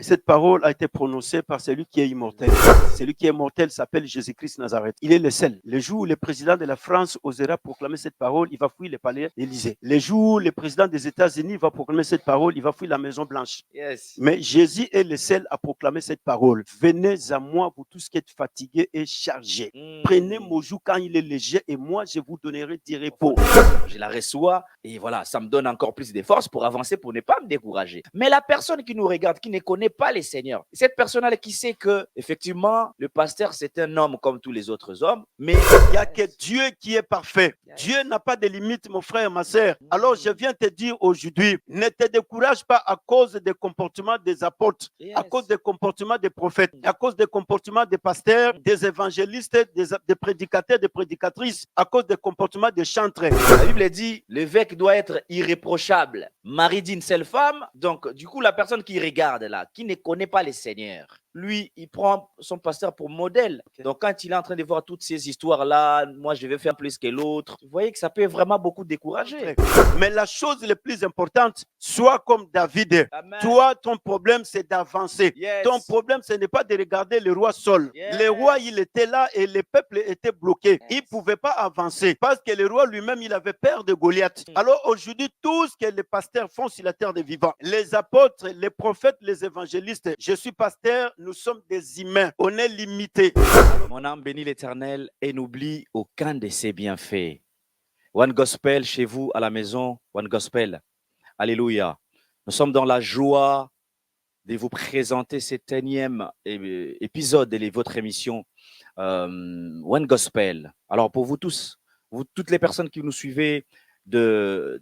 Et cette parole a été prononcée par celui qui est immortel. Celui qui est mortel s'appelle Jésus-Christ Nazareth. Il est le seul. Le jour où le président de la France osera proclamer cette parole, il va fuir le palais d'Élysée. Le jour où le président des États-Unis va proclamer cette parole, il va fuir la Maison Blanche. Yes. Mais Jésus est le seul à proclamer cette parole. Venez à moi, vous tous qui êtes fatigués et chargés. Prenez mon joug quand il est léger et moi, je vous donnerai du repos. Je la reçois et voilà, ça me donne encore plus de force pour avancer, pour ne pas me décourager. Mais la personne qui nous regarde, qui ne connaît pas les seigneurs, cette personne-là qui sait que, effectivement, le pasteur, c'est un homme comme tous les autres hommes, mais il n'y a que Dieu qui est parfait. Dieu n'a pas de limite, mon frère, ma sœur. Alors, je viens te dire aujourd'hui, ne te décourage pas à cause des comportements des apôtres, à cause des comportements des prophètes, à cause des comportements des pasteurs, des évangélistes, des prédicateurs, des prédicatrices, à cause des comportements des chantres. La Bible dit, l'évêque doit être irréprochable, mari d'une seule femme. Donc, du coup, la personne qui regarde là, qui ne connaît pas les seigneurs, lui, il prend son pasteur pour modèle. Donc, quand il est en train de voir toutes ces histoires-là, moi, je vais faire plus que l'autre, vous voyez que ça peut vraiment beaucoup décourager. Mais la chose la plus importante, sois comme David. Amen. Toi, ton problème, c'est d'avancer. Yes. Ton problème, ce n'est pas de regarder le roi seul. Yes. Le roi, il était là et le peuple était bloqué. Il ne pouvait pas avancer parce que le roi lui-même, il avait peur de Goliath. Alors aujourd'hui, tout ce que les pasteurs font sur la terre des vivants, les apôtres, les prophètes, les évangélistes, je suis pasteur, nous sommes des humains. On est limité. Mon âme bénit l'Éternel et n'oublie aucun de ses bienfaits. One Gospel chez vous à la maison, One Gospel. Alléluia. Nous sommes dans la joie de vous présenter cet énième épisode de votre émission One Gospel. Alors pour vous tous, vous, toutes les personnes qui nous suivez de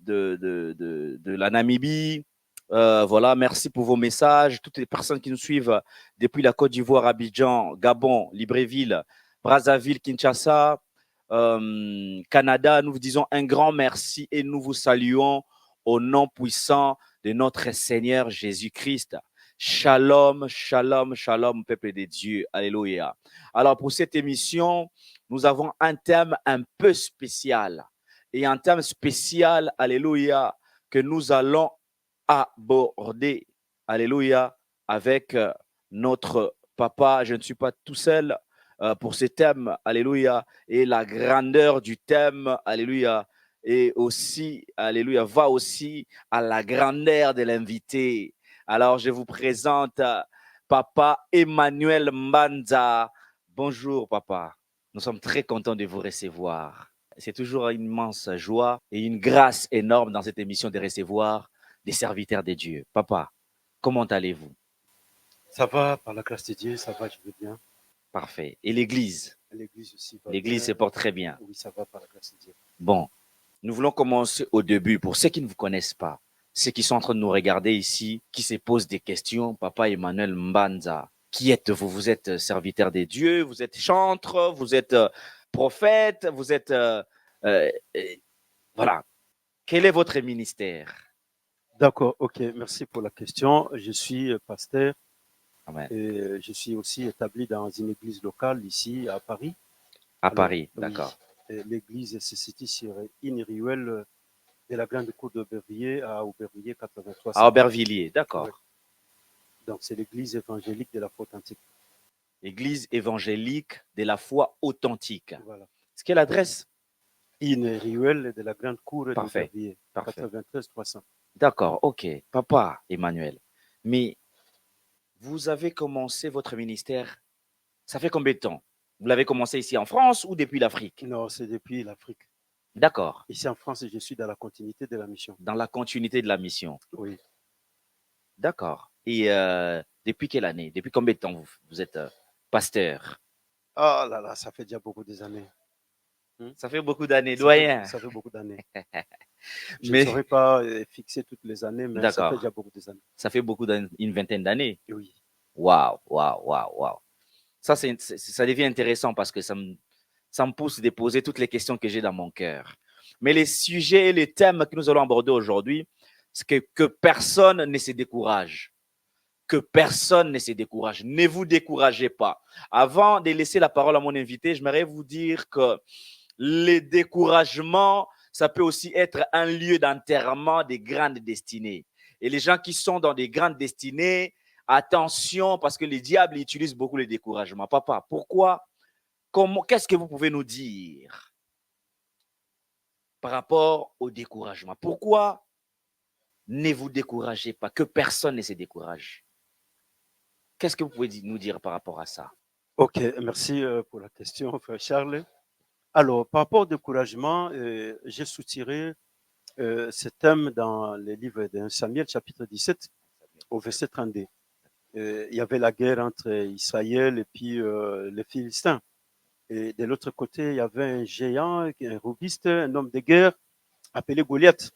la Namibie, voilà, merci pour vos messages. Toutes les personnes qui nous suivent depuis la Côte d'Ivoire, Abidjan, Gabon, Libreville, Brazzaville, Kinshasa, Canada, nous vous disons un grand merci et nous vous saluons au nom puissant de notre Seigneur Jésus-Christ. Shalom, shalom, shalom, peuple de Dieu. Alléluia. Alors, pour cette émission, nous avons un thème un peu spécial. Et un thème spécial, alléluia, que nous allons aborder, alléluia, avec notre papa. Je ne suis pas tout seul pour ce thème, alléluia, et la grandeur du thème, alléluia, et aussi, alléluia, va aussi à la grandeur de l'invité. Alors, je vous présente Papa Emmanuel Mbanza. Bonjour, papa. Nous sommes très contents de vous recevoir. C'est toujours une immense joie et une grâce énorme dans cette émission de recevoir des serviteurs de Dieu. Papa, comment allez-vous? Ça va, par la grâce de Dieu, ça va, je vais bien. Parfait. Et l'Église? L'Église aussi va L'Église se porte très bien. Oui, ça va, par la grâce de Dieu. Bon, nous voulons commencer au début. Pour ceux qui ne vous connaissent pas, ceux qui sont en train de nous regarder ici, qui se posent des questions, Papa Emmanuel Mbanza, qui êtes-vous? Vous êtes serviteur des dieux, vous êtes chantre, vous êtes prophète, vous êtes... voilà. Quel est votre ministère? D'accord, ok, merci pour la question. Je suis pasteur. Amen. Et je suis aussi établi dans une église locale ici à Paris. À Paris, d'accord. Oui, l'église se situe sur une ruelle de la grande cour d'Aubervilliers à Aubervilliers 83. À Aubervilliers, d'accord. Oui. Donc c'est l'église évangélique de la foi authentique. Église évangélique de la foi authentique. Voilà. Est-ce quelle adresse? Une ruelle de la grande cour d'Aubervilliers 93 300. D'accord, ok. Papa Emmanuel, mais vous avez commencé votre ministère, ça fait combien de temps? Vous l'avez commencé ici en France ou depuis l'Afrique? Non, c'est depuis l'Afrique. D'accord. Ici en France, je suis dans la continuité de la mission. Dans la continuité de la mission? Oui. D'accord. Et depuis quelle année? Depuis combien de temps vous êtes pasteur? Oh là là, ça fait déjà beaucoup d'années. Ça fait beaucoup d'années, doyen. Ça fait beaucoup d'années. Je ne saurais pas fixer toutes les années, mais ça fait déjà beaucoup d'années. Ça fait beaucoup d'années, une vingtaine d'années? Oui. Waouh, waouh, waouh, waouh. Ça devient intéressant parce que ça me pousse à poser toutes les questions que j'ai dans mon cœur. Mais les sujets et les thèmes que nous allons aborder aujourd'hui, c'est que personne ne se décourage. Que personne ne se décourage. Ne vous découragez pas. Avant de laisser la parole à mon invité, j'aimerais vous dire que le découragement, ça peut aussi être un lieu d'enterrement des grandes destinées. Et les gens qui sont dans des grandes destinées, Attention, parce que le diable utilise beaucoup le découragement. Papa, pourquoi? Qu'est-ce que vous pouvez nous dire par rapport au découragement? Pourquoi ne vous découragez pas, que personne ne se décourage? Qu'est-ce que vous pouvez nous dire par rapport à ça? Ok, merci pour la question, frère Charles. Alors, par rapport au découragement, j'ai soutiré ce thème dans le livre de Samuel, chapitre 17, au verset 32. Il y avait la guerre entre Israël et puis les Philistins. Et de l'autre côté, il y avait un géant, un robuste, un homme de guerre appelé Goliath.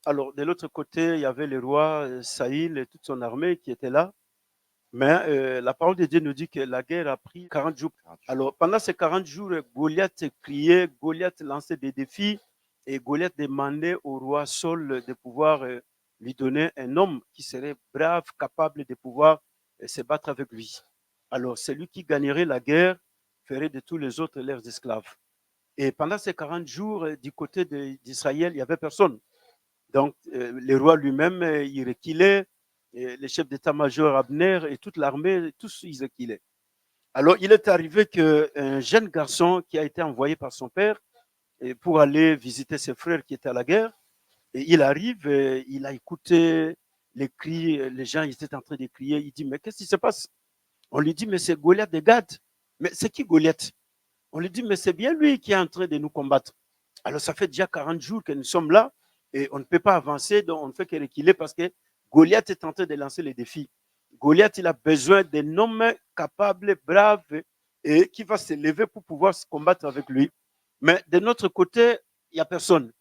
Alors, de l'autre côté, il y avait le roi Saïl et toute son armée qui était là. Mais la parole de Dieu nous dit que la guerre a pris 40 jours. Alors, pendant ces 40 jours, Goliath criait, Goliath lançait des défis et Goliath demandait au roi Saul de pouvoir lui donner un homme qui serait brave, capable de pouvoir se battre avec lui. Alors, celui qui gagnerait la guerre ferait de tous les autres leurs esclaves. Et pendant ces 40 jours, du côté d'Israël, il n'y avait personne. Donc, le roi lui-même, il reculait, et le chef d'état-major Abner et toute l'armée, tous ils reculaient. Alors, il est arrivé qu'un jeune garçon qui a été envoyé par son père pour aller visiter ses frères qui étaient à la guerre, et il arrive, et il a écouté les cris, les gens ils étaient en train de crier, il dit, mais qu'est-ce qui se passe? On lui dit, mais c'est Goliath de Gath. Mais c'est qui Goliath? On lui dit, mais c'est bien lui qui est en train de nous combattre. Alors, ça fait déjà 40 jours que nous sommes là et on ne peut pas avancer, donc on ne fait que reculer parce que Goliath est en train de lancer les défis. Goliath, il a besoin d'un homme capable, brave et qui va se lever pour pouvoir se combattre avec lui. Mais de notre côté, il n'y a personne.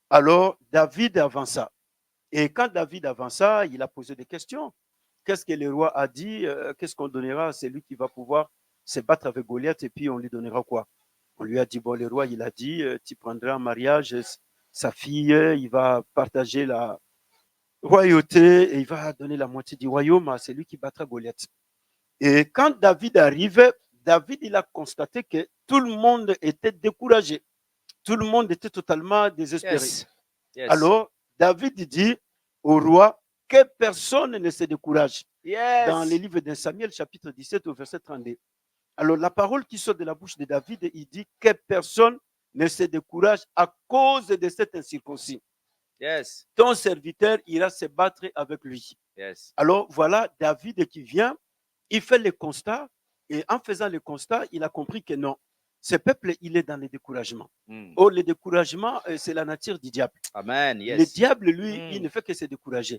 Alors, David avança. Et quand David avança, il a posé des questions. Qu'est-ce que le roi a dit? Qu'est-ce qu'on donnera à celui qui va pouvoir se battre avec Goliath et puis on lui donnera quoi? On lui a dit, bon, le roi, il a dit, tu prendras en mariage sa fille, il va partager la royauté et il va donner la moitié du royaume à celui qui battra Goliath. Et quand David arrive, David, il a constaté que tout le monde était découragé. Tout le monde était totalement désespéré. Yes. Yes. Alors, David dit au roi que personne ne se décourage. Yes. Dans les livres de Samuel, chapitre 17, au verset 32. Alors, la parole qui sort de la bouche de David, il dit que personne ne se décourage à cause de cet incirconcis. Yes. Ton serviteur ira se battre avec lui. Yes. Alors, voilà David qui vient, il fait le constat, et en faisant le constat, il a compris que non, ce peuple, il est dans le découragement. Oh, le découragement, c'est la nature du diable. Amen. Yes. Le diable, lui, il ne fait que se décourager.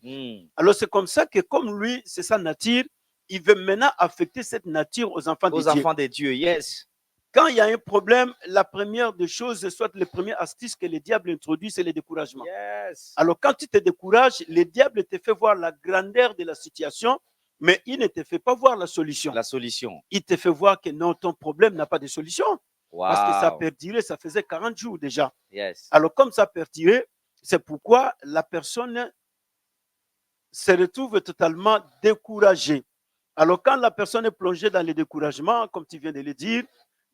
Alors, c'est comme ça que, comme lui, c'est sa nature, il veut maintenant affecter cette nature aux enfants de Dieu. Aux enfants de Dieu, yes. Quand il y a un problème, la première des choses, soit le premier astuce que le diable introduit, c'est le découragement. Yes. Alors, quand tu te décourages, le diable te fait voir la grandeur de la situation, mais il ne te fait pas voir la solution. La solution. Il te fait voir que non, ton problème n'a pas de solution. Wow. Parce que ça perdurait, ça faisait 40 jours déjà. Yes. Alors, comme ça perdurait, c'est pourquoi la personne se retrouve totalement découragée. Alors, quand la personne est plongée dans le découragement, comme tu viens de le dire,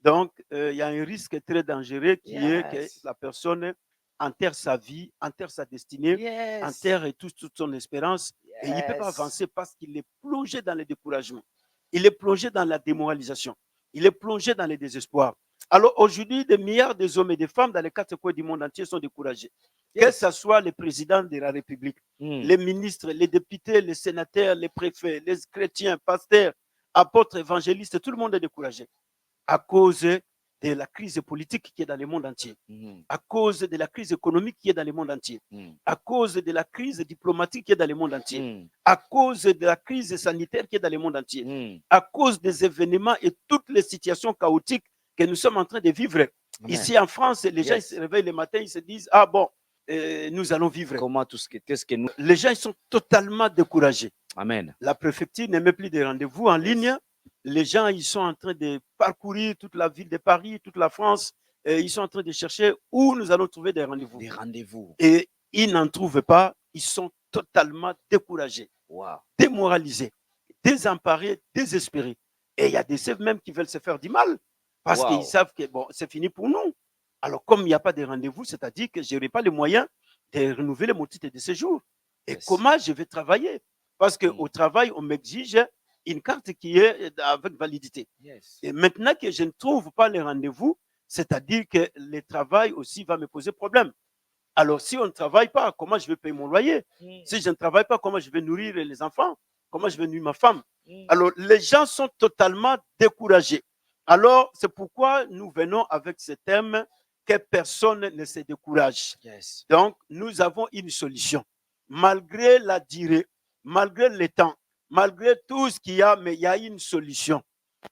donc il y a un risque très dangereux qui est que la personne enterre sa vie, enterre sa destinée, enterre toute son espérance, et il ne peut pas avancer parce qu'il est plongé dans le découragement. Il est plongé dans la démoralisation. Il est plongé dans le désespoir. Alors aujourd'hui, des milliards de hommes et de femmes dans les 4 coins du monde entier sont découragés. Que ce soit les présidents de la République, les ministres, les députés, les sénateurs, les préfets, les chrétiens, pasteurs, apôtres, évangélistes, tout le monde est découragé à cause de la crise politique qui est dans le monde entier, à cause de la crise économique qui est dans le monde entier, à cause de la crise diplomatique qui est dans le monde entier, à cause de la crise sanitaire qui est dans le monde entier, à cause des événements et toutes les situations chaotiques que nous sommes en train de vivre. Amen. Ici en France, les gens se réveillent le matin, ils se disent, ah bon, nous allons vivre. Comment qu'est-ce que nous... Les gens ils sont totalement découragés. Amen. La préfecture n'émet plus de rendez-vous en ligne. Les gens, ils sont en train de parcourir toute la ville de Paris, toute la France. Et ils sont en train de chercher où nous allons trouver des rendez-vous. Des rendez-vous. Et ils n'en trouvent pas. Ils sont totalement découragés, démoralisés, désemparés, désespérés. Et il y a des chefs même qui veulent se faire du mal parce qu'ils savent que bon, c'est fini pour nous. Alors, comme il n'y a pas de rendez-vous, c'est-à-dire que je n'aurai pas les moyens de renouveler mon titre de séjour. Et comment je vais travailler? Parce qu'au travail, on m'exige une carte qui est avec validité. Yes. Et maintenant que je ne trouve pas les rendez-vous, c'est-à-dire que le travail aussi va me poser problème. Alors, si on ne travaille pas, comment je vais payer mon loyer? Si je ne travaille pas, comment je vais nourrir les enfants? Comment je vais nourrir ma femme? Alors, les gens sont totalement découragés. Alors, c'est pourquoi nous venons avec ce thème que personne ne se décourage. Yes. Donc, nous avons une solution. Malgré la durée, malgré le temps, malgré tout ce qu'il y a, mais il y a une solution.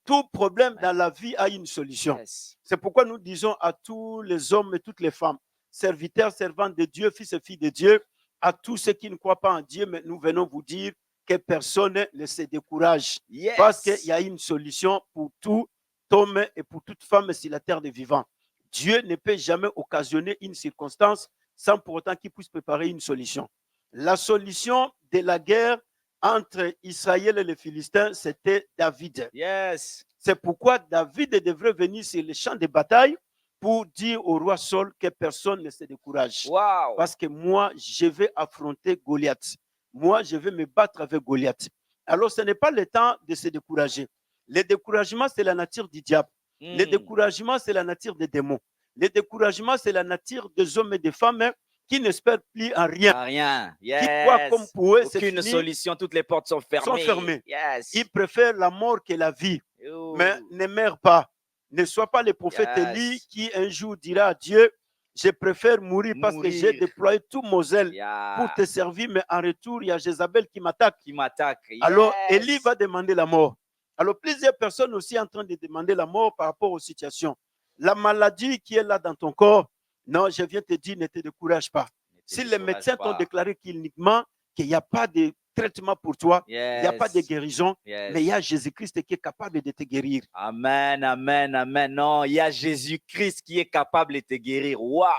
Tout problème dans la vie a une solution. Yes. C'est pourquoi nous disons à tous les hommes et toutes les femmes, serviteurs, servantes de Dieu, fils et filles de Dieu, à tous ceux qui ne croient pas en Dieu, mais nous venons vous dire que personne ne se décourage. Yes. Parce qu'il y a une solution pour tout homme et pour toute femme sur la terre des vivants. Dieu ne peut jamais occasionner une circonstance sans pour autant qu'il puisse préparer une solution. La solution de la guerre entre Israël et les Philistins, c'était David. Yes. C'est pourquoi David devrait venir sur le champ de bataille pour dire au roi Saul que personne ne se décourage. Wow. Parce que moi, je vais affronter Goliath. Moi, je vais me battre avec Goliath. Alors, ce n'est pas le temps de se décourager. Le découragement, c'est la nature du diable. Le découragement, c'est la nature des démons. Le découragement, c'est la nature des hommes et des femmes qui n'espèrent plus en rien. Rien. Yes. Qui croient comme pour eux, c'est aucune fini, solution, toutes les portes sont fermées. Yes. Ils préfèrent la mort que la vie. Ooh. Mais ne meurs pas. Ne sois pas le prophète Élie qui un jour dira à Dieu, je préfère mourir parce que j'ai déployé tout mon zèle pour te servir, mais en retour, il y a Jézabel qui m'attaque. Yes. Alors, Élie va demander la mort. Alors, plusieurs personnes aussi en train de demander la mort par rapport aux situations. La maladie qui est là dans ton corps, non, je viens te dire, ne te décourage pas. Si les médecins t'ont déclaré cliniquement qu'il n'y a pas de traitement pour toi, il n'y a pas de guérison, mais il y a Jésus-Christ qui est capable de te guérir. Amen, amen, amen. Non, il y a Jésus-Christ qui est capable de te guérir. Waouh!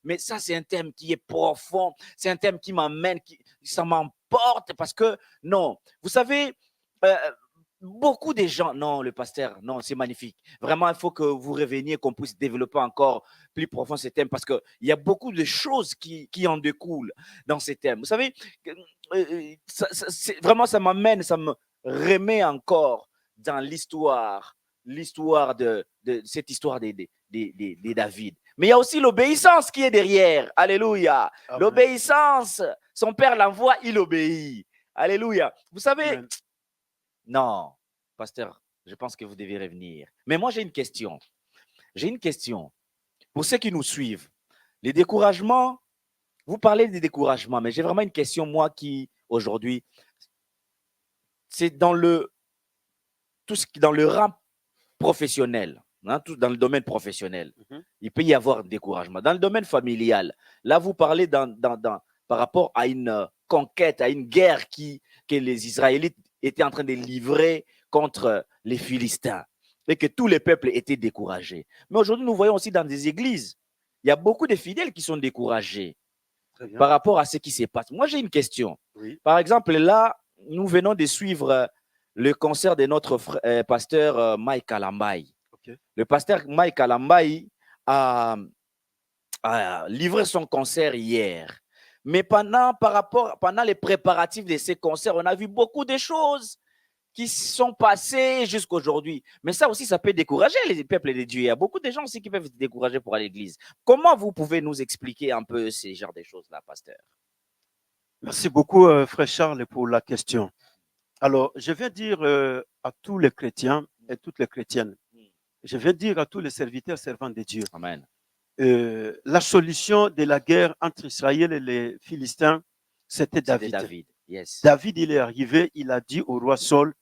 Mais ça, c'est un thème qui est profond. C'est un thème qui m'amène, ça m'emporte parce que, non, vous savez, beaucoup de gens, non, le pasteur, non, c'est magnifique. Vraiment, il faut que vous reveniez, qu'on puisse développer encore plus profond ce thème parce qu'il y a beaucoup de choses qui en découlent dans ce thème. Vous savez, vraiment, ça m'amène, ça me remet encore dans l'histoire de cette histoire de David. Mais il y a aussi l'obéissance qui est derrière. Alléluia. Amen. L'obéissance, son père l'envoie, il obéit. Alléluia. Vous savez, Amen. Non, pasteur, je pense que vous devez revenir. Mais moi, j'ai une question. J'ai une question. Pour ceux qui nous suivent, les découragements, vous parlez des découragements, mais j'ai vraiment une question, moi, qui, aujourd'hui, c'est dans le rang professionnel, hein, tout dans le domaine professionnel. Il peut y avoir un découragement. Dans le domaine familial, là, vous parlez par rapport à une conquête, à une guerre que les Israélites étaient en train de livrer contre les Philistins et que tous les peuples étaient découragés. Mais aujourd'hui, nous voyons aussi dans des églises, il y a beaucoup de fidèles qui sont découragés par rapport à ce qui se passe. Moi, j'ai une question. Oui. Par exemple, là, nous venons de suivre le concert de notre pasteur Mike Alambaï. Okay. Le pasteur Mike Alambaï a livré son concert hier. Mais pendant les préparatifs de ces concerts, on a vu beaucoup de choses qui sont passées jusqu'à aujourd'hui. Mais ça aussi, ça peut décourager les peuples de Dieu. Il y a beaucoup de gens aussi qui peuvent se décourager pour aller à l'église. Comment vous pouvez nous expliquer un peu ces genres de choses-là, pasteur? Merci beaucoup, frère Charles, pour la question. Alors, je vais dire à tous les chrétiens et toutes les chrétiennes, je vais dire à tous les serviteurs servants de Dieu. Amen. La solution de la guerre entre Israël et les Philistins, c'était David. Yes. David, il est arrivé, il a dit au roi Saul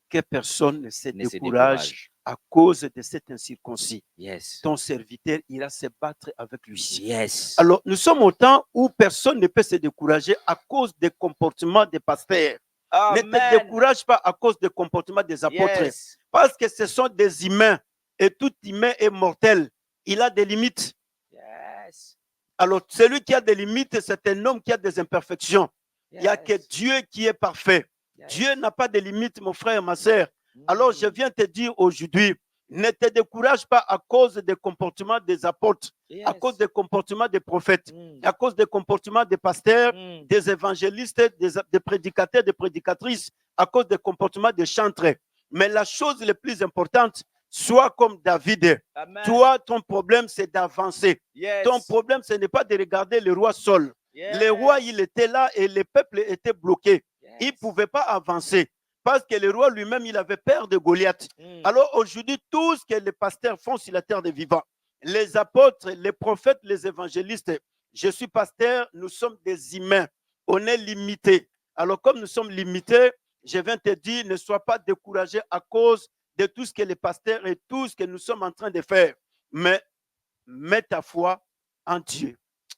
que personne ne se décourage à cause de cet incirconcis. Yes. Ton serviteur ira se battre avec lui. Yes. Alors, nous sommes au temps où personne ne peut se décourager à cause des comportements des pasteurs. Amen. Ne te décourage pas à cause des comportements des apôtres. Yes. Parce que ce sont des humains et tout humain est mortel. Il a des limites. Yes. Alors, celui qui a des limites, c'est un homme qui a des imperfections. Yes. Il n'y a que Dieu qui est parfait. Yes. Dieu n'a pas de limites, mon frère et ma sœur. Alors, je viens te dire aujourd'hui, Ne te décourage pas à cause des comportements des apôtres, à cause Yes. des comportements des prophètes, Mm. à cause des comportements des pasteurs, Mm. des évangélistes, des prédicateurs, des prédicatrices, à cause des comportements des chantres. Mais la chose la plus importante, sois comme David. Amen. Toi, ton problème, c'est d'avancer. Yes. Ton problème, ce n'est pas de regarder le roi seul. Yes. Le roi, il était là et le peuple était bloqué. Il ne Yes. pouvait pas avancer parce que le roi lui-même, il avait peur de Goliath. Mm. Alors aujourd'hui, tout ce que les pasteurs font sur la terre des vivants, les apôtres, les prophètes, les évangélistes, je suis pasteur, nous sommes des humains. On est limités. Alors comme nous sommes limités, je viens te dire, ne sois pas découragé à cause de tout ce que les pasteurs et tout ce que nous sommes en train de faire. Mais mets ta foi en Dieu.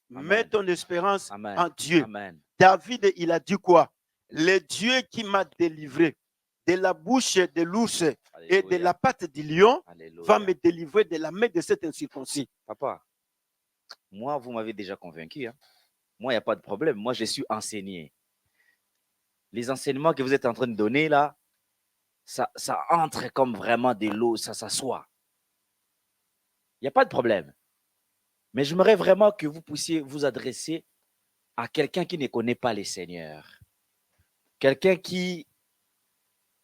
Amen. Mets ton espérance Amen. en Dieu. Amen. David, il a dit quoi? Le Dieu qui m'a délivré de la bouche de l'ours et de Alléluia. la patte du lion Alléluia. va me délivrer de la main de cet incirconcis. Papa, moi, vous m'avez déjà convaincu. Hein. Moi, il n'y a pas de problème. Moi, je suis enseigné. Les enseignements que vous êtes en train de donner là, ça entre comme vraiment de l'eau, ça s'assoit. Il n'y a pas de problème. Mais j'aimerais vraiment que vous puissiez vous adresser à quelqu'un qui ne connaît pas les seigneurs. Quelqu'un qui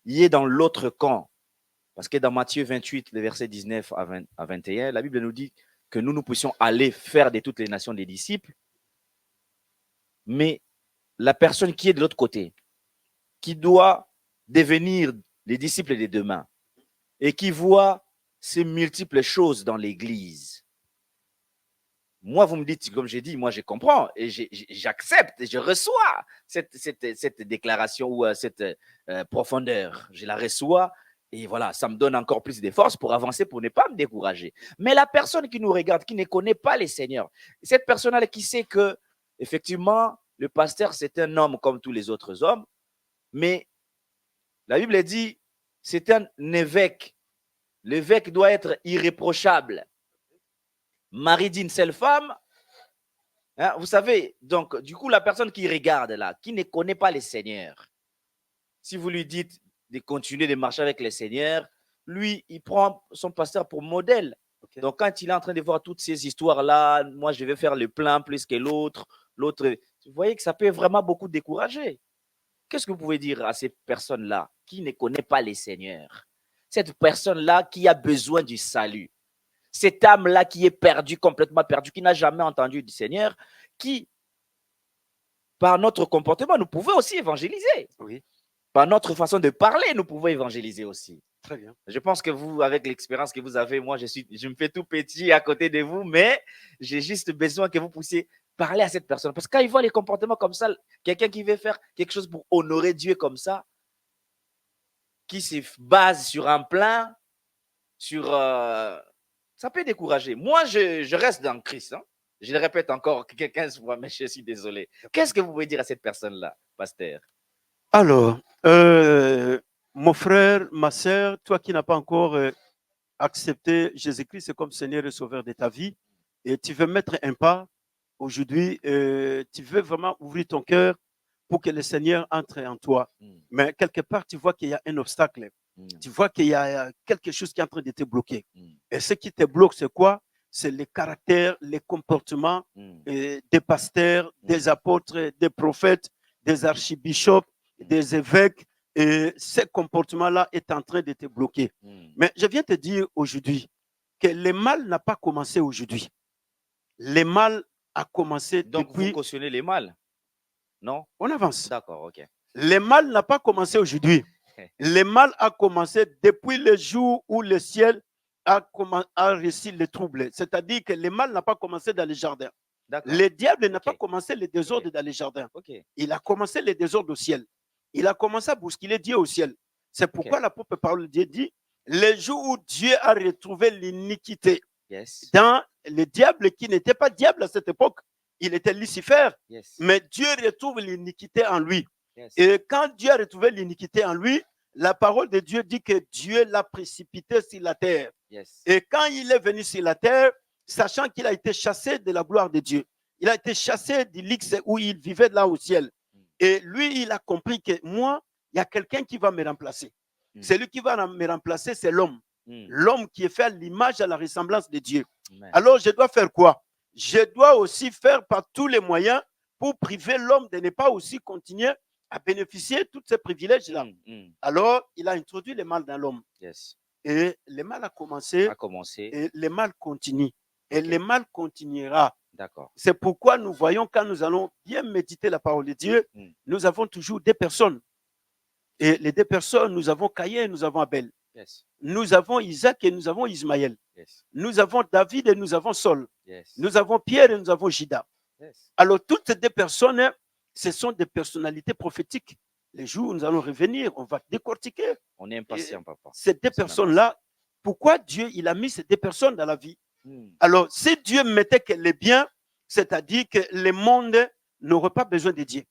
y est dans l'autre camp. Parce que dans Matthieu 28, le verset 19 à 21, la Bible nous dit que nous puissions aller faire de toutes les nations des disciples. Mais la personne qui est de l'autre côté, qui doit devenir les disciples de demain et qui voit ces multiples choses dans l'Église. Moi, vous me dites, comme j'ai dit, moi je comprends et j'accepte et je reçois cette déclaration ou cette profondeur. Je la reçois et voilà, ça me donne encore plus de force pour avancer, pour ne pas me décourager. Mais la personne qui nous regarde, qui ne connaît pas les seigneurs, cette personne-là qui sait que, effectivement, le pasteur, c'est un homme comme tous les autres hommes, mais la Bible dit, c'est un évêque. L'évêque doit être irréprochable. Mari d'une seule femme. Hein, vous savez, donc, du coup, la personne qui regarde là, qui ne connaît pas les seigneurs, si vous lui dites de continuer de marcher avec les seigneurs, lui, il prend son pasteur pour modèle. Okay. Donc, quand il est en train de voir toutes ces histoires-là, moi, je vais faire le plein plus que l'autre, vous voyez que ça peut vraiment beaucoup décourager. Qu'est-ce que vous pouvez dire à ces personnes-là qui ne connaissent pas les seigneurs? Cette personne-là qui a besoin du salut. Cette âme-là qui est perdue, complètement perdue, qui n'a jamais entendu du Seigneur, qui, par notre comportement, nous pouvons aussi évangéliser. Oui. Par notre façon de parler, nous pouvons évangéliser aussi. Très bien. Je pense que vous, avec l'expérience que vous avez, moi, je me fais tout petit à côté de vous, mais j'ai juste besoin que vous puissiez parler à cette personne. Parce que quand il voit les comportements comme ça, quelqu'un qui veut faire quelque chose pour honorer Dieu comme ça, qui se base sur un plan, sur... ça peut décourager. Moi, je reste dans Christ. Hein. Je le répète encore 15 fois, mais je suis désolé. Qu'est-ce que vous pouvez dire à cette personne-là, pasteur? Alors, mon frère, ma sœur, toi qui n'as pas encore accepté Jésus-Christ comme Seigneur et Sauveur de ta vie, et tu veux mettre un pas aujourd'hui, tu veux vraiment ouvrir ton cœur pour que le Seigneur entre en toi. Mais quelque part, tu vois qu'il y a un obstacle. Tu vois qu'il y a quelque chose qui est en train de te bloquer. Et ce qui te bloque, c'est quoi? C'est le caractère, les comportements des pasteurs, des apôtres, des prophètes, des archibishops, des évêques. Et ce comportement-là est en train de te bloquer. Mais je viens te dire aujourd'hui que le mal n'a pas commencé aujourd'hui. Le mal a commencé donc depuis... vous cautionnez les mal? Non? On avance. D'accord, ok. Le mal n'a pas commencé aujourd'hui. Le mal a commencé depuis le jour où le ciel a reçu le trouble. C'est-à-dire que le mal n'a pas commencé dans les jardins. Le diable n'a pas commencé le désordre dans les jardins. Il a commencé le désordre au ciel. Il a commencé à bousculer Dieu au ciel. C'est pourquoi l'apôtre parole de Dieu dit, le jour où Dieu a retrouvé l'iniquité dans le diable qui n'était pas diable à cette époque, il était Lucifer, mais Dieu retrouve l'iniquité en lui. Et quand Dieu a retrouvé l'iniquité en lui, la parole de Dieu dit que Dieu l'a précipité sur la terre. Et quand il est venu sur la terre, sachant qu'il a été chassé de la gloire de Dieu, il a été chassé du lix où il vivait là au ciel. Et lui, il a compris que moi, il y a quelqu'un qui va me remplacer. Celui qui va me remplacer, c'est l'homme. L'homme qui est fait à l'image, à la ressemblance de Dieu. Amen. Alors, je dois faire quoi? Je dois aussi faire par tous les moyens pour priver l'homme de ne pas aussi continuer à bénéficier de tous ces privilèges-là. Alors, il a introduit le mal dans l'homme. Yes. Et le mal a commencé, A commencé. et le mal continue. Et Ok. le mal continuera. D'accord. C'est pourquoi nous voyons, quand nous allons bien méditer la parole de Dieu, nous avons toujours deux personnes. Et les deux personnes, nous avons Caïn et nous avons Abel. Yes. Nous avons Isaac et nous avons Ismaël. Yes. Nous avons David et nous avons Saul. Yes. Nous avons Pierre et nous avons Judas. Yes. Alors, toutes ces deux personnes, ce sont des personnalités prophétiques. Les jours où nous allons revenir, on va décortiquer. On est impatient, papa. Ces deux personnes-là, pourquoi Dieu il a mis ces deux personnes dans la vie? Alors, si Dieu mettait que les biens, c'est-à-dire que le monde n'aurait pas besoin de Dieu.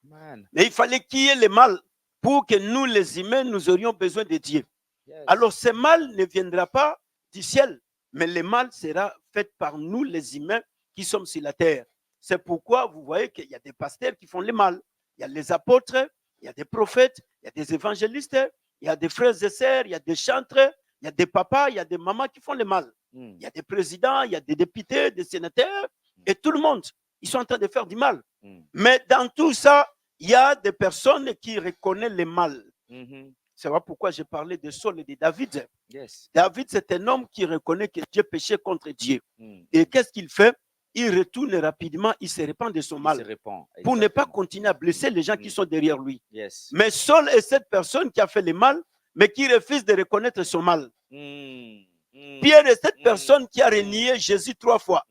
Man. Mais il fallait qu'il y ait le mal pour que nous, les humains, nous aurions besoin de Dieu. Yes. Alors, ce mal ne viendra pas du ciel, mais le mal sera fait par nous, les humains, qui sommes sur la terre. C'est pourquoi vous voyez qu'il y a des pasteurs qui font le mal. Il y a les apôtres, il y a des prophètes, il y a des évangélistes, il y a des frères et sœurs, il y a des chantres, il y a des papas, il y a des mamans qui font le mal. Il y a des présidents, il y a des députés, des sénateurs, et tout le monde, ils sont en train de faire du mal. Mais dans tout ça, il y a des personnes qui reconnaissent le mal. C'est pourquoi j'ai parlé de Saul et de David. Yes. David, c'est un homme qui reconnaît que Dieu péchait contre Dieu. Et qu'est-ce qu'il fait? Il retourne rapidement, il se répand de son Il mal se répand. pour ne pas Exactement. continuer à blesser les gens qui sont derrière lui. Yes. Mais Saul est cette personne qui a fait le mal, mais qui refuse de reconnaître son mal. Pierre est cette personne qui a renié Jésus 3 fois.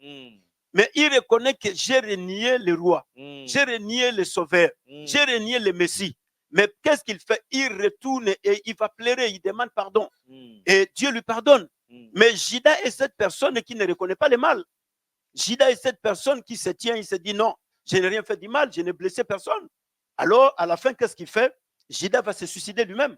Mais il reconnaît que j'ai renié le roi, j'ai renié le sauveur, j'ai renié le Messie. Mais qu'est-ce qu'il fait? Il retourne et il va pleurer, il demande pardon. Et Dieu lui pardonne. Mais Judas est cette personne qui ne reconnaît pas le mal. Judas est cette personne qui se tient, il se dit non, je n'ai rien fait du mal, je n'ai blessé personne. Alors, à la fin, qu'est-ce qu'il fait? Judas va se suicider lui-même.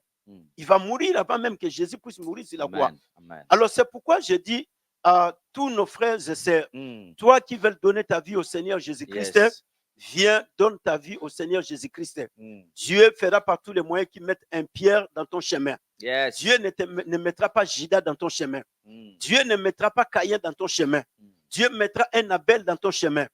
Il va mourir avant même que Jésus puisse mourir sur la croix. Amen. Alors, c'est pourquoi je dis à tous nos frères et sœurs, toi qui veux donner ta vie au Seigneur Jésus-Christ, Yes. viens, donne ta vie au Seigneur Jésus-Christ. Dieu fera par tous les moyens qu'il mette un pierre dans ton chemin. Yes. Dieu ne mettra pas Judas dans ton chemin. Dieu ne mettra pas Caïn dans ton chemin. Dieu mettra un Abel dans ton chemin.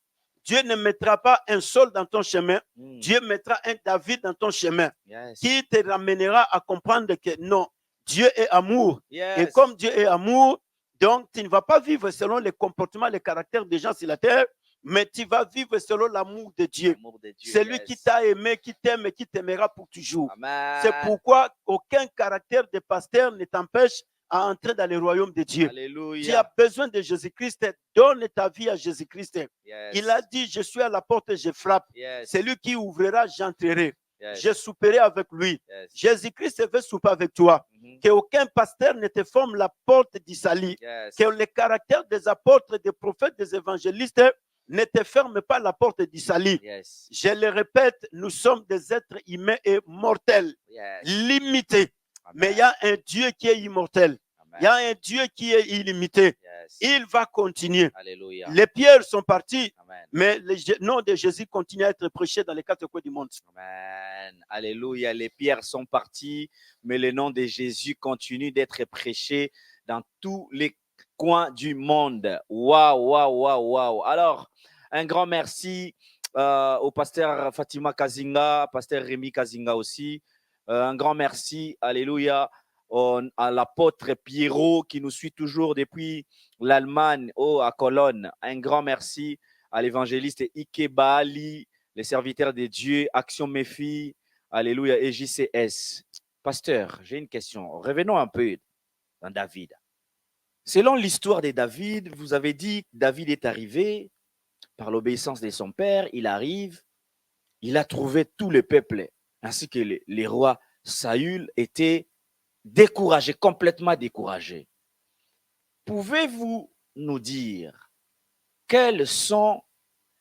Dieu ne mettra pas un Saul dans ton chemin. Dieu mettra un David dans ton chemin Yes. qui te ramènera à comprendre que non, Dieu est amour. Yes. Et comme Dieu est amour, donc tu ne vas pas vivre selon les comportements, les caractères des gens sur la terre, mais tu vas vivre selon l'amour de Dieu. L'amour de Dieu. C'est lui Yes. qui t'a aimé, qui t'aime et qui t'aimera pour toujours. Amen. C'est pourquoi aucun caractère de pasteur ne t'empêche à entrer dans le royaume de Dieu. Tu Alléluia. as besoin de Jésus-Christ, donne ta vie à Jésus-Christ. Yes. Il a dit, je suis à la porte et je frappe. Yes. C'est lui qui ouvrira, j'entrerai. Yes. Je souperai avec lui. Yes. Jésus-Christ veut souper avec toi. Qu'aucun pasteur ne te forme la porte du salut. Yes. Que le caractère des apôtres, des prophètes, des évangélistes ne te ferme pas la porte du salut. Yes. Je le répète, nous sommes des êtres humains et mortels, Yes. limités. Amen. Mais il y a un Dieu qui est immortel. Amen. Il y a un Dieu qui est illimité. Yes. Il va continuer. Alléluia. Les pierres sont parties, Amen. mais le nom de Jésus continue à être prêché dans les quatre coins du monde. Amen. Alléluia. Les pierres sont parties, mais le nom de Jésus continue d'être prêché dans tous les coins du monde. Waouh, waouh, waouh, waouh. Alors, un grand merci au pasteur Fatima Kazinga, pasteur Rémi Kazinga aussi. Un grand merci, alléluia, à l'apôtre Pierrot qui nous suit toujours depuis l'Allemagne, à Cologne. Un grand merci à l'évangéliste Ike Baali, les serviteurs de Dieu, Action Méphi, alléluia, et JCS. Pasteur, j'ai une question. Revenons un peu dans David. Selon l'histoire de David, vous avez dit que David est arrivé par l'obéissance de son père, il arrive, il a trouvé tout le peuple, ainsi que les rois Saül étaient découragés, complètement découragés. Pouvez-vous nous dire quelles sont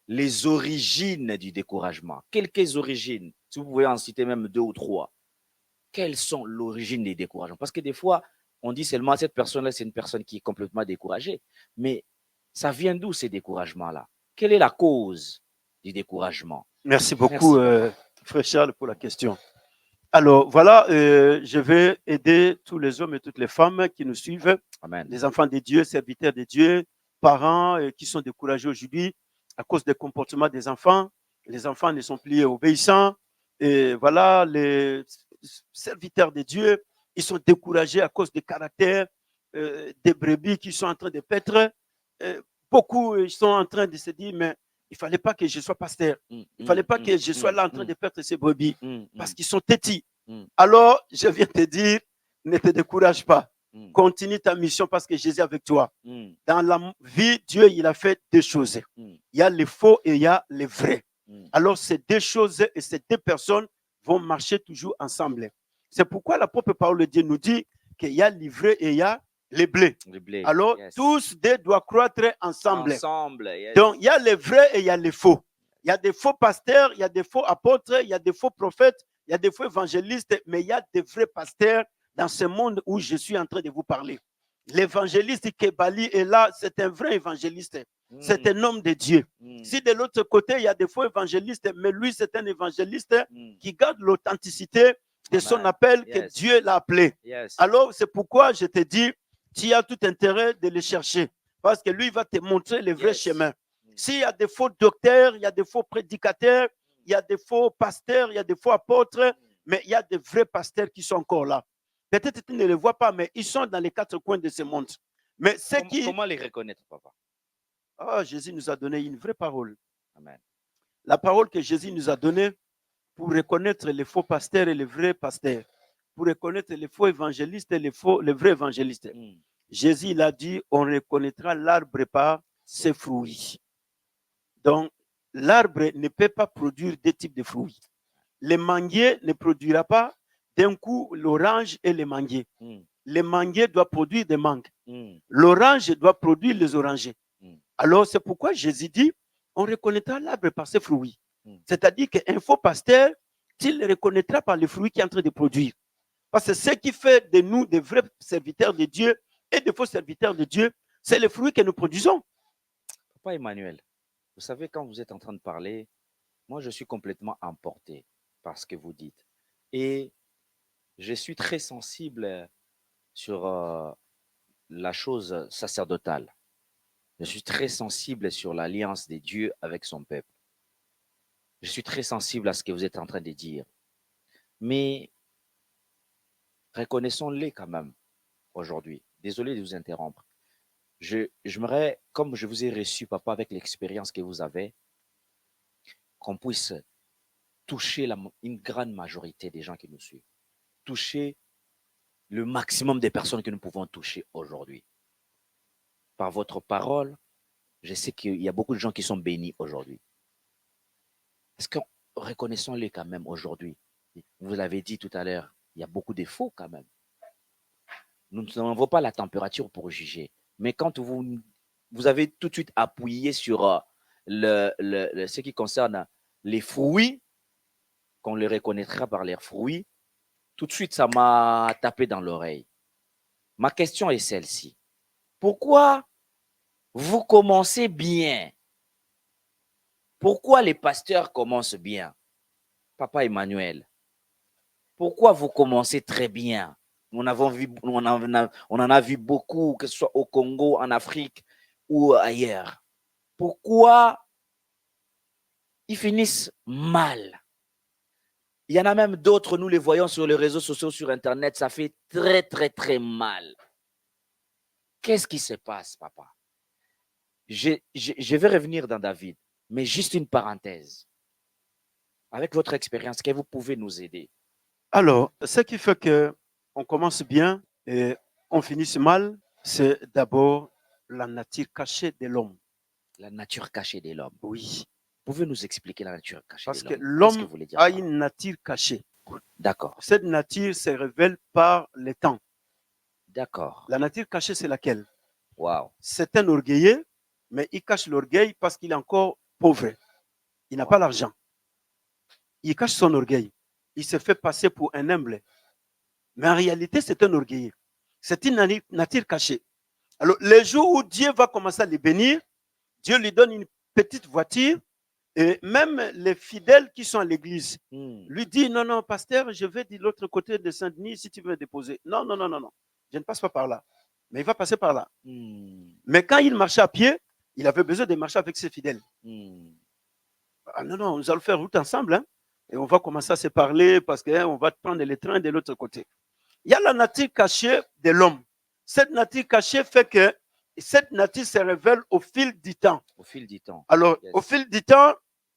les origines du découragement? Quelques origines, si vous pouvez en citer même 2 ou 3. Quelles sont l'origine des découragements? Parce que des fois, on dit seulement cette personne-là, c'est une personne qui est complètement découragée. Mais ça vient d'où ces découragements-là? Quelle est la cause du découragement? Merci beaucoup, frère Charles, pour la question. Alors, voilà, je vais aider tous les hommes et toutes les femmes qui nous suivent, Amen. les enfants de Dieu, serviteurs de Dieu, parents qui sont découragés aujourd'hui à cause des comportements des enfants. Les enfants ne sont plus obéissants. Et voilà, les serviteurs de Dieu, ils sont découragés à cause des caractères des brebis qui sont en train de paître. Beaucoup ils sont en train de se dire, mais il ne fallait pas que je sois pasteur. Il ne fallait pas que je sois là en train de perdre ces brebis parce qu'ils sont têtis. Alors, je viens te dire, ne te décourage pas. Continue ta mission parce que Jésus est avec toi. Dans la vie, Dieu, il a fait deux choses. Il y a les faux et il y a les vrais. Alors, ces deux choses et ces deux personnes vont marcher toujours ensemble. C'est pourquoi l'apôtre Paul de Dieu nous dit qu'il y a l'ivraie et il y a les blés. Alors, tous deux doivent croître ensemble. Donc, il y a les vrais et il y a les faux. Il y a des faux pasteurs, il y a des faux apôtres, il y a des faux prophètes, il y a des faux évangélistes, mais il y a des vrais pasteurs dans ce monde où je suis en train de vous parler. L'évangéliste Kebali est là, c'est un vrai évangéliste. C'est un homme de Dieu. Si de l'autre côté, il y a des faux évangélistes, mais lui, c'est un évangéliste qui garde l'authenticité de son appel que Dieu l'a appelé. Alors, c'est pourquoi je te dis, tu as tout intérêt de le chercher parce que lui va te montrer le vrai chemin. S'il y a des faux docteurs, il y a des faux prédicateurs, il y a des faux pasteurs, il y a des faux apôtres, mais il y a des vrais pasteurs qui sont encore là. Peut-être que tu ne les vois pas, mais ils sont dans les quatre coins de ce monde. Mais Comment les reconnaître, papa? Oh, Jésus nous a donné une vraie parole. Amen. La parole que Jésus nous a donnée pour reconnaître les faux pasteurs et les vrais pasteurs, pour reconnaître les faux évangélistes et les vrais évangélistes. Jésus il a dit, on reconnaîtra l'arbre par ses fruits. Donc, l'arbre ne peut pas produire deux types de fruits. Le manguier ne produira pas d'un coup l'orange et le manguier. Le manguier doit produire des mangues. L'orange doit produire les orangers. Alors, c'est pourquoi Jésus dit, on reconnaîtra l'arbre par ses fruits. C'est-à-dire qu'un faux pasteur, il le reconnaîtra par les fruits qu'il est en train de produire. Parce que ce qui fait de nous des vrais serviteurs de Dieu et des faux serviteurs de Dieu, c'est les fruits que nous produisons. Papa Emmanuel, vous savez, quand vous êtes en train de parler, moi, je suis complètement emporté par ce que vous dites. Et je suis très sensible sur la chose sacerdotale. Je suis très sensible sur l'alliance de Dieu avec son peuple. Je suis très sensible à ce que vous êtes en train de dire. Mais reconnaissons-les quand même aujourd'hui. Désolé de vous interrompre. J'aimerais, comme je vous ai reçu, papa, avec l'expérience que vous avez, qu'on puisse toucher une grande majorité des gens qui nous suivent. Toucher le maximum des personnes que nous pouvons toucher aujourd'hui. Par votre parole, je sais qu'il y a beaucoup de gens qui sont bénis aujourd'hui. Est-ce que reconnaissons-les quand même aujourd'hui? Vous l'avez dit tout à l'heure, il y a beaucoup de faux quand même. Nous n'avons pas la température pour juger. Mais quand vous avez tout de suite appuyé sur ce qui concerne les fruits, qu'on les reconnaîtra par leurs fruits, tout de suite, ça m'a tapé dans l'oreille. Ma question est celle-ci. Pourquoi vous commencez bien? Pourquoi les pasteurs commencent bien? Papa Emmanuel, pourquoi vous commencez très bien? On en a vu beaucoup, que ce soit au Congo, en Afrique ou ailleurs. Pourquoi ils finissent mal? Il y en a même d'autres, nous les voyons sur les réseaux sociaux, sur Internet, ça fait très, très, très mal. Qu'est-ce qui se passe, papa? Je vais revenir dans David, mais juste une parenthèse. Avec votre expérience, que vous pouvez nous aider? Alors, ce qui fait qu'on commence bien et on finisse mal, c'est d'abord la nature cachée de l'homme. La nature cachée de l'homme. Oui. Pouvez nous expliquer la nature cachée Parce de que l'homme? l'homme a une nature cachée. D'accord. Cette nature se révèle par le temps. D'accord. La nature cachée, c'est laquelle? Wow. C'est un orgueilleux, mais il cache l'orgueil parce qu'il est encore pauvre. Il n'a pas l'argent. Il cache son orgueil. Il se fait passer pour un humble. Mais en réalité, c'est un orgueilleux. C'est une nature cachée. Alors, le jour où Dieu va commencer à les bénir, Dieu lui donne une petite voiture, Et même les fidèles qui sont à l'église Hmm. lui disent, non, non, pasteur, je vais de l'autre côté de Saint-Denis si tu veux me déposer. Non, non, non, non, non, je ne passe pas par là. Mais il va passer par là. Hmm. Mais quand il marchait à pied, il avait besoin de marcher avec ses fidèles. Hmm. Ah non, non, nous allons faire route ensemble. Hein, et on va commencer à se parler parce qu'on va prendre les trains de l'autre côté. Il y a la nature cachée de l'homme. Cette nature cachée fait que cette nature se révèle au fil du temps. Au fil du temps. Alors, Yes. au fil du temps,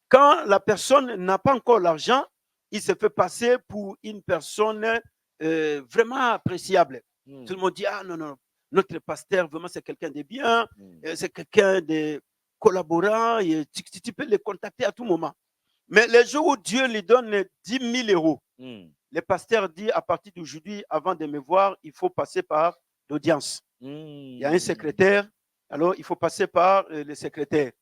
quand la personne n'a pas encore l'argent, il se fait passer pour une personne vraiment appréciable. Hmm. Tout le monde dit, ah non, non, notre pasteur, vraiment, c'est quelqu'un de bien, Hmm. c'est quelqu'un de collaborant, et tu peux le contacter à tout moment. Mais le jour où Dieu lui donne 10 000 euros, Hmm. le pasteur dit, à partir d'aujourd'hui, avant de me voir, il faut passer par l'audience. Il y a un secrétaire, alors il faut passer par le secrétaire.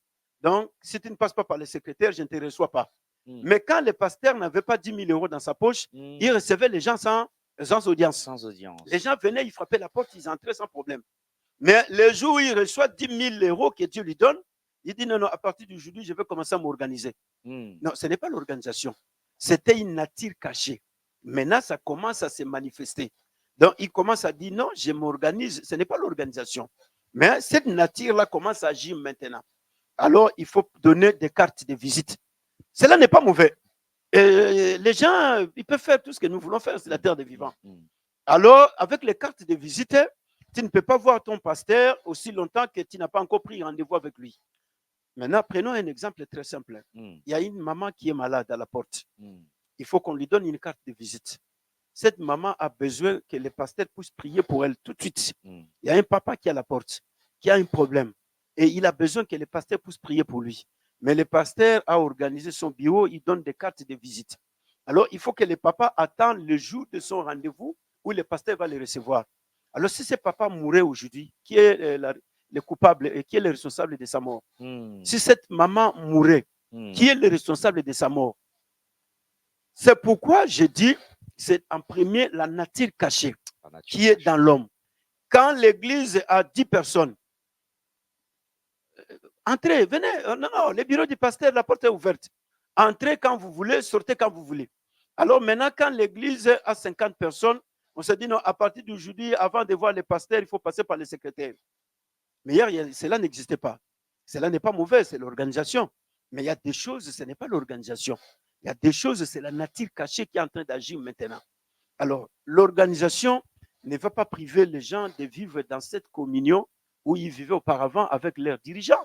Donc, si tu ne passes pas par le secrétaire, je ne te reçois pas. Hmm. Mais quand le pasteur n'avait pas 10 000 euros dans sa poche, Hmm. il recevait les gens sans audience. Sans audience. Les gens venaient, ils frappaient la porte, ils entraient sans problème. Mais le jour où il reçoit 10 000 euros que Dieu lui donne, il dit non, non, à partir d'aujourd'hui, je vais commencer à m'organiser. Hmm. Non, ce n'est pas l'organisation. C'était une nature cachée. Maintenant, ça commence à se manifester. Donc, il commence à dire non, je m'organise. Ce n'est pas l'organisation. Mais cette nature-là commence à agir maintenant. Alors, il faut donner des cartes de visite. Cela n'est pas mauvais. Et les gens, ils peuvent faire tout ce que nous voulons faire sur la terre des vivants. Alors, avec les cartes de visite, tu ne peux pas voir ton pasteur aussi longtemps que tu n'as pas encore pris rendez-vous avec lui. Maintenant, prenons un exemple très simple. Il y a une maman qui est malade à la porte. Il faut qu'on lui donne une carte de visite. Cette maman a besoin que le pasteur puisse prier pour elle tout de suite. Il y a un papa qui est à la porte, qui a un problème. Et il a besoin que le pasteur puisse prier pour lui. Mais le pasteur a organisé son bureau, il donne des cartes de visite. Alors, il faut que le papa attende le jour de son rendez-vous où le pasteur va le recevoir. Alors, si ce papa mourait aujourd'hui, qui est le coupable et qui est le responsable de sa mort? Si cette maman mourait, qui est le responsable de sa mort? C'est pourquoi je dis, c'est en premier la nature cachée qui est dans l'homme. Quand l'église a 10 personnes, entrez, venez. Non, non, le bureau du pasteur, la porte est ouverte. Entrez quand vous voulez, sortez quand vous voulez. Alors maintenant, quand l'église a 50 personnes, on se dit non, à partir d'aujourd'hui, avant de voir le pasteur, il faut passer par le secrétaire. Mais hier, cela n'existait pas. Cela n'est pas mauvais, c'est l'organisation. Mais il y a des choses, ce n'est pas l'organisation. Il y a des choses, c'est la nature cachée qui est en train d'agir maintenant. Alors, l'organisation ne va pas priver les gens de vivre dans cette communion où ils vivaient auparavant avec leurs dirigeants.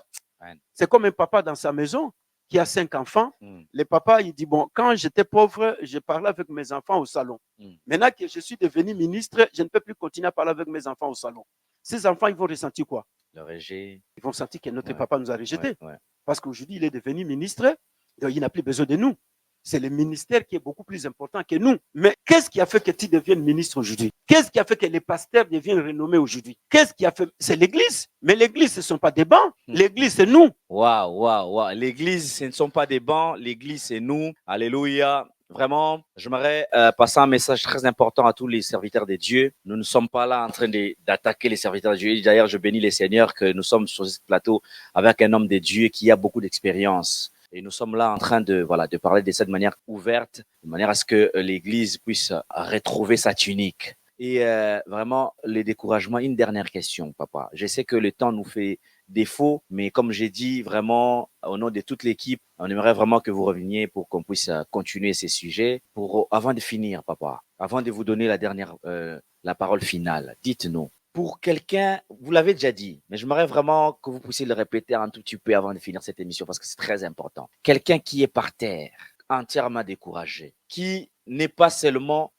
C'est comme un papa dans sa maison qui a 5 enfants. Le papa, il dit, bon, quand j'étais pauvre, je parlais avec mes enfants au salon. Maintenant que je suis devenu ministre, je ne peux plus continuer à parler avec mes enfants au salon. Ces enfants, ils vont ressentir quoi? Le rejet. Ils vont sentir que notre papa nous a rejetés. Ouais. Parce qu'aujourd'hui, il est devenu ministre, donc il n'a plus besoin de nous. C'est le ministère qui est beaucoup plus important que nous. Mais qu'est-ce qui a fait que tu deviennes ministre aujourd'hui? Qu'est-ce qui a fait que les pasteurs deviennent renommés aujourd'hui? Qu'est-ce qui a fait? C'est l'église. Mais l'église, ce ne sont pas des bancs. L'église, c'est nous. Waouh. L'église, ce ne sont pas des bancs. L'église, c'est nous. Alléluia. Vraiment, j'aimerais passer un message très important à tous les serviteurs de Dieu. Nous ne sommes pas là en train d'attaquer les serviteurs de Dieu. D'ailleurs, je bénis les seigneurs que nous sommes sur ce plateau avec un homme de Dieu qui a beaucoup d'expérience. Et nous sommes là en train de parler de cette manière ouverte, de manière à ce que l'Église puisse retrouver sa tunique. Et vraiment, les découragements, une dernière question, papa. Je sais que le temps nous fait défaut, mais comme j'ai dit, vraiment, au nom de toute l'équipe, on aimerait vraiment que vous reveniez pour qu'on puisse continuer ces sujets. Avant de finir, papa, avant de vous donner la parole finale, dites-nous, pour quelqu'un, vous l'avez déjà dit, mais j'aimerais vraiment que vous puissiez le répéter un tout petit peu avant de finir cette émission parce que c'est très important. Quelqu'un qui est par terre, entièrement découragé, qui n'a pas seulement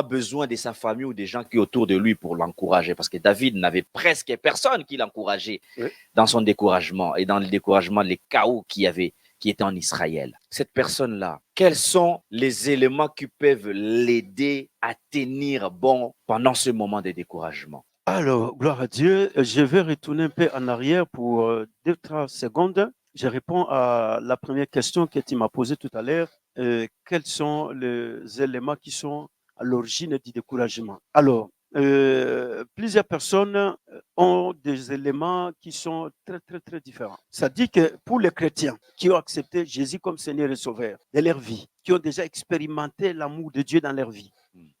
besoin de sa famille ou des gens qui sont autour de lui pour l'encourager, parce que David n'avait presque personne qui l'encourageait dans son découragement et dans le découragement, les chaos qui était en Israël. Cette personne-là, quels sont les éléments qui peuvent l'aider à tenir bon pendant ce moment de découragement? Alors, gloire à Dieu, je vais retourner un peu en arrière pour 2-3 secondes. Je réponds à la première question que tu m'as posée tout à l'heure. Quels sont les éléments qui sont à l'origine du découragement? Alors, plusieurs personnes ont des éléments qui sont très, très, très différents. Ça dit que pour les chrétiens qui ont accepté Jésus comme Seigneur et Sauveur de leur vie, qui ont déjà expérimenté l'amour de Dieu dans leur vie,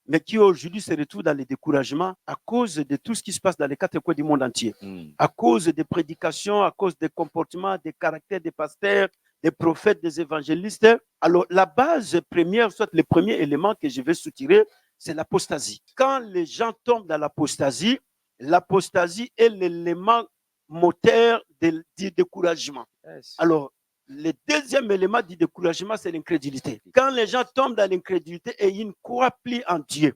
mais qui aujourd'hui se retrouvent dans les découragements à cause de tout ce qui se passe dans les quatre coins du monde entier, à cause des prédications, à cause des comportements, des caractères des pasteurs, des prophètes, des évangélistes. Alors, la base première, soit le premier élément que je vais soutirer, c'est l'apostasie. Quand les gens tombent dans l'apostasie est l'élément moteur du découragement. Yes. Alors, le deuxième élément du découragement, c'est l'incrédulité. Quand les gens tombent dans l'incrédulité et ils ne croient plus en Dieu,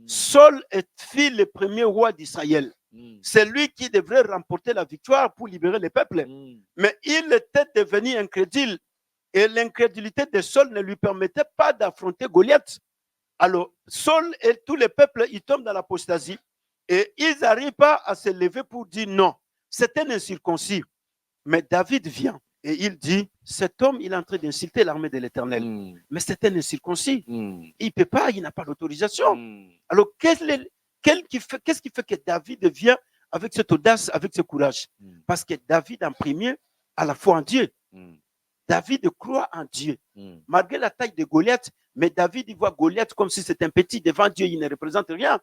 Saul fut le premier roi d'Israël. C'est lui qui devrait remporter la victoire pour libérer le peuple. Mais il était devenu incrédule. Et l'incrédulité de Saul ne lui permettait pas d'affronter Goliath. Alors, Saul et tout le peuple, ils tombent dans l'apostasie. Et ils n'arrivent pas à se lever pour dire non. C'est un incirconcis. Mais David vient et il dit, cet homme, il est en train d'insulter l'armée de l'Éternel. Mais c'est un incirconcis. Il ne peut pas, il n'a pas d'autorisation. Alors, qu'est-ce qui fait que David vient avec cette audace, avec ce courage? Parce que David, en premier, a la foi en Dieu. David croit en Dieu. Malgré la taille de Goliath, mais David il voit Goliath comme si c'était un petit. Devant Dieu, il ne représente rien.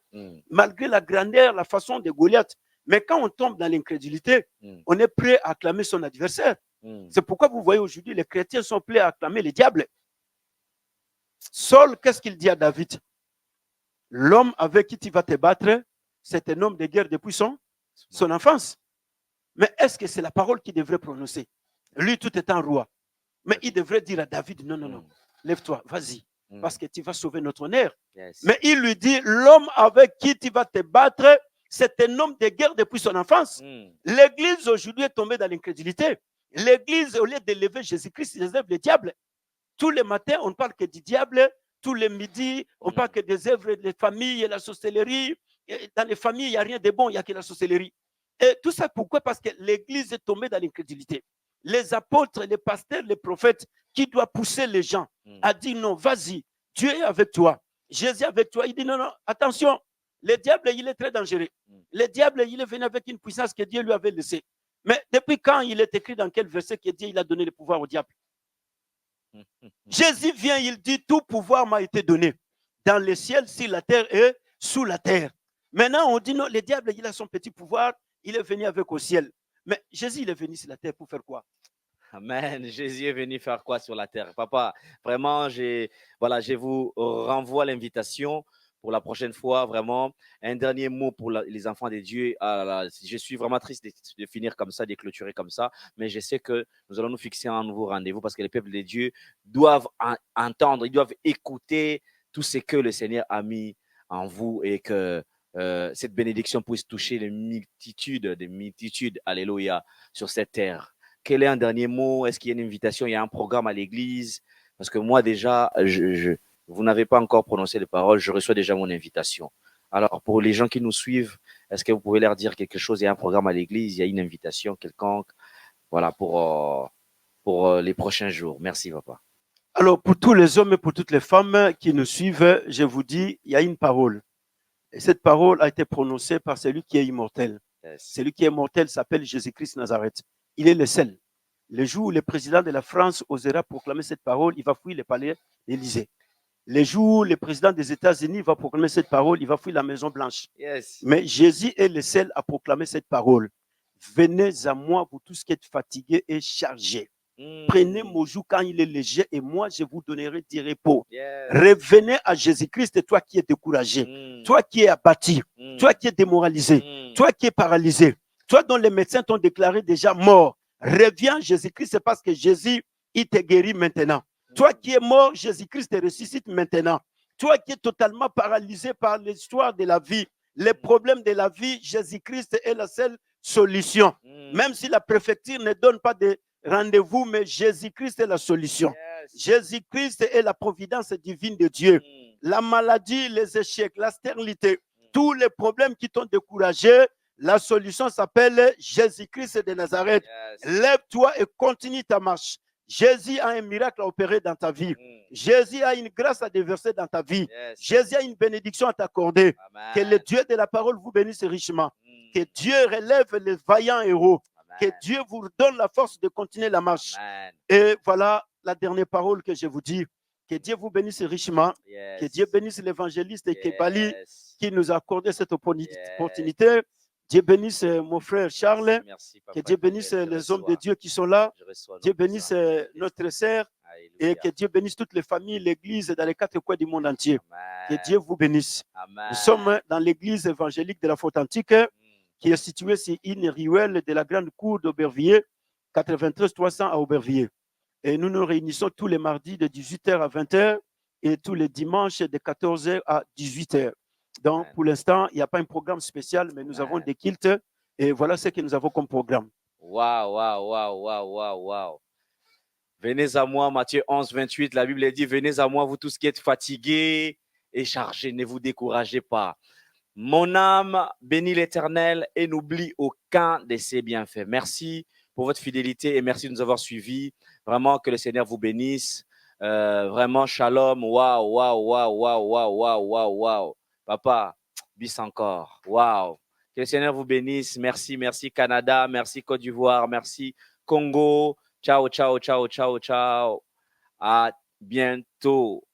Malgré la grandeur, la façon de Goliath. Mais quand on tombe dans l'incrédulité, on est prêt à acclamer son adversaire. C'est pourquoi vous voyez aujourd'hui, les chrétiens sont prêts à acclamer les diables. Saul, qu'est-ce qu'il dit à David? L'homme avec qui tu vas te battre, c'est un homme de guerre depuis son enfance. Mais est-ce que c'est la parole qu'il devrait prononcer? Lui, tout étant roi. Mais il devrait dire à David, non, lève-toi, vas-y, parce que tu vas sauver notre honneur. Yes. Mais il lui dit, l'homme avec qui tu vas te battre, c'est un homme de guerre depuis son enfance. L'église aujourd'hui est tombée dans l'incrédulité. L'église, au lieu d'élever Jésus-Christ, ils élèvent le diable. Tous les matins, on ne parle que du diable. Tous les midis, on parle que des œuvres des familles et la sorcellerie. Et dans les familles, il n'y a rien de bon, il n'y a que la sorcellerie. Et tout ça, pourquoi? Parce que l'église est tombée dans l'incrédulité. Les apôtres, les pasteurs, les prophètes, qui doivent pousser les gens à dire non, vas-y, Dieu est avec toi. Jésus est avec toi. Il dit non, attention, le diable, il est très dangereux. Le diable, il est venu avec une puissance que Dieu lui avait laissée. Mais depuis quand il est écrit dans quel verset que Dieu il a donné le pouvoir au diable? Jésus vient, il dit, tout pouvoir m'a été donné dans le ciel, sur la terre et sous la terre. Maintenant, on dit non, le diable, il a son petit pouvoir, il est venu avec au ciel. Mais Jésus, il est venu sur la terre pour faire quoi? Amen. Jésus est venu faire quoi sur la terre? Papa, vraiment, je vous renvoie l'invitation pour la prochaine fois. Vraiment, un dernier mot pour les enfants de Dieu. Je suis vraiment triste de finir comme ça, de clôturer comme ça, mais je sais que nous allons nous fixer un nouveau rendez-vous parce que les peuples de Dieu doivent entendre, ils doivent écouter tout ce que le Seigneur a mis en vous et que cette bénédiction puisse toucher des multitudes, alléluia, sur cette terre. Quel est un dernier mot? Est-ce qu'il y a une invitation? Il y a un programme à l'église? Parce que moi, déjà, vous n'avez pas encore prononcé les paroles, je reçois déjà mon invitation. Alors, pour les gens qui nous suivent, est-ce que vous pouvez leur dire quelque chose? Il y a un programme à l'église, il y a une invitation quelconque, voilà, pour les prochains jours. Merci, papa. Alors, pour tous les hommes et pour toutes les femmes qui nous suivent, je vous dis, il y a une parole. Et cette parole a été prononcée par celui qui est immortel. Yes. Celui qui est mortel s'appelle Jésus-Christ Nazareth. Il est le seul. Le jour où le président de la France osera proclamer cette parole, il va fuir le palais d'Élysée. Le jour où le président des États-Unis va proclamer cette parole, il va fuir la Maison Blanche. Yes. Mais Jésus est le seul à proclamer cette parole. Venez à moi, vous tous qui êtes fatigués et chargés. Prenez mon joug quand il est léger et moi, je vous donnerai du repos. Yes. Revenez à Jésus-Christ, toi qui es découragé, toi qui es abattu, toi qui es démoralisé, toi qui es paralysé, toi dont les médecins t'ont déclaré déjà mort. Reviens à Jésus-Christ, c'est parce que Jésus, il te guérit maintenant. Toi qui es mort, Jésus-Christ te ressuscite maintenant. Toi qui es totalement paralysé par l'histoire de la vie, les problèmes de la vie, Jésus-Christ est la seule solution. Même si la préfecture ne donne pas de rendez-vous, mais Jésus-Christ est la solution. Yes. Jésus-Christ est la providence divine de Dieu. La maladie, les échecs, la stérilité, tous les problèmes qui t'ont découragé, la solution s'appelle Jésus-Christ de Nazareth. Yes. Lève-toi et continue ta marche. Jésus a un miracle à opérer dans ta vie. Jésus a une grâce à déverser dans ta vie. Yes. Jésus a une bénédiction à t'accorder. Amen. Que le Dieu de la parole vous bénisse richement. Que Dieu relève les vaillants héros. Que Amen. Dieu vous donne la force de continuer la marche. Amen. Et voilà la dernière parole que je vous dis. Que Dieu vous bénisse richement. Yes. Que Dieu bénisse l'évangéliste et Kebali Yes. qui nous a accordé cette Yes. opportunité. Dieu bénisse mon frère Charles. Merci, Que Papa Dieu bénisse Emmanuel, je les hommes de reçois. Dieu qui sont là. Je reçois Dieu nos bénisse présents. notre sœur et Alléluia. que Dieu bénisse toutes les familles, l'église dans les quatre coins du monde entier. Que Amen. Dieu vous bénisse. Amen. Nous sommes dans l'église évangélique de la Faute Antique qui est située sur une ruelle de la grande cour d'Aubervilliers, 93 300 à Aubervilliers. Et nous nous réunissons tous les mardis de 18h à 20h et tous les dimanches de 14h à 18h. Donc, Amen. pour l'instant, il n'y a pas un programme spécial, mais nous avons Amen. des cultes et voilà ce que nous avons comme programme. Waouh, waouh, waouh, waouh, waouh, waouh. Venez à moi, Matthieu 11, 28, la Bible dit, venez à moi, vous tous qui êtes fatigués et chargés, ne vous découragez pas. Mon âme bénit l'Éternel et n'oublie aucun de ses bienfaits. Merci pour votre fidélité et merci de nous avoir suivis. Vraiment, que le Seigneur vous bénisse. Vraiment, shalom. Waouh, waouh, waouh, waouh, waouh, waouh, waouh, waouh. Papa, bis encore. Waouh. Que le Seigneur vous bénisse. Merci, merci Canada, merci Côte d'Ivoire, merci Congo. Ciao, ciao, ciao, ciao, ciao. À bientôt.